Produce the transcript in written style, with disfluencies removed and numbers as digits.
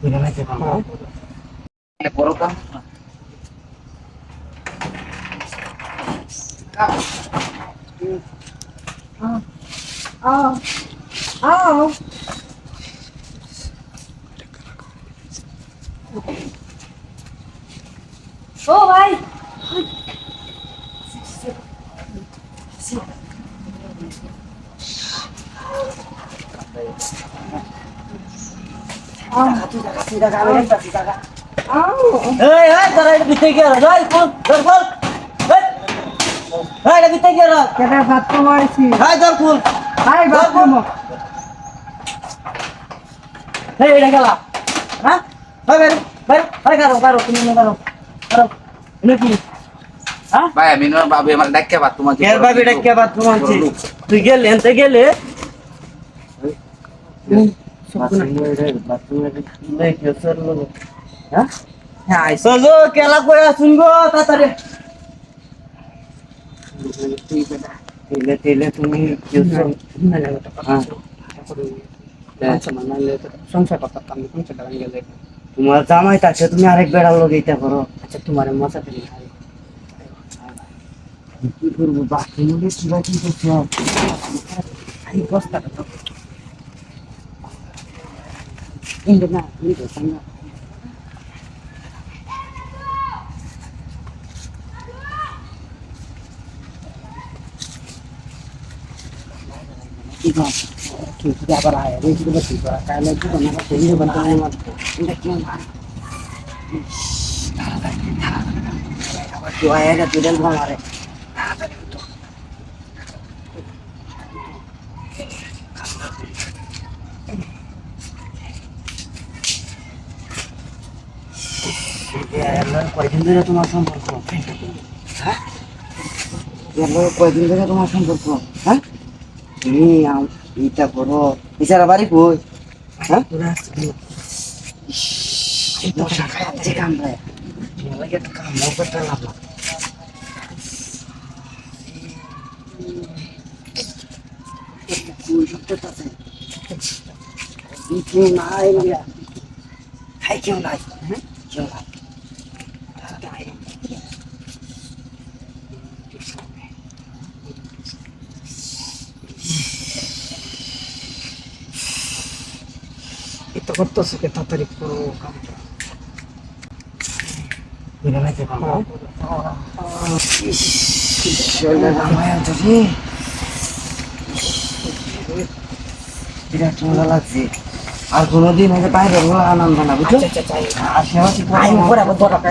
Mira la que vamos. Le por acá. ও ভাই Taray bitay kya ra? Ay, pul, pul. Ay, bitay kya ra? কেটে ভাত কমাইছি Ay, dar pul. High ভাত কমো Hey, ida kala. Ha? Bay, karo, তুমি karo. Karo. Ini ki? Ha? ভাই আমি না বাবু আমার ডাক্কে ভাত তোমাকে Ker babi dakya bat tumanchi. তুই গেলে এনতে গেলে সজো কেলা করে আসুন গো তাড়াতাড়ি তেলে তুমি সংসার কথা আমি সংসার করান গেলে তোমার জামাই তাকে তুমি আরেক বেড়ার লোক এইটা করো আচ্ছা তোমার মজা দিলি কি করবো বাকি মনে কিবা কি করছো এই বস্তাটা তো ইন্দে না ইন্দে সামনে কি কর কি আবার আয় রে কি বলছিস তোরা কালে কি না সেই বলতে নাই মত এটা কি না আবার কেউ আয় না তুই দেখবো আমারে কয়দিন ধরে তোমার সম্পর্ক হ্যাঁ কয়দিন ধরে তোমার সম্পর্ক হ্যাঁ তুমি এইটা করো বিচারা বাড়ি কই হ্যাঁ তোরা তো শাখা যাচ্ছে কামড়ায় লাগে একটা কাম করতে লাগলো কেউ নাই হাই কেউ নাই কেউ নাই এটা করতেছে কে তাড়াতাড়ি করো কামটা Mira la que vamos. Şöyle ramaya dur. বিরাট মজা লাগছে আর কোনোদিন বাইরে বলা আনন্দ না বুঝছো আচ্ছা আচ্ছা আশেপাশে আই উপরে আবার 10 টাকা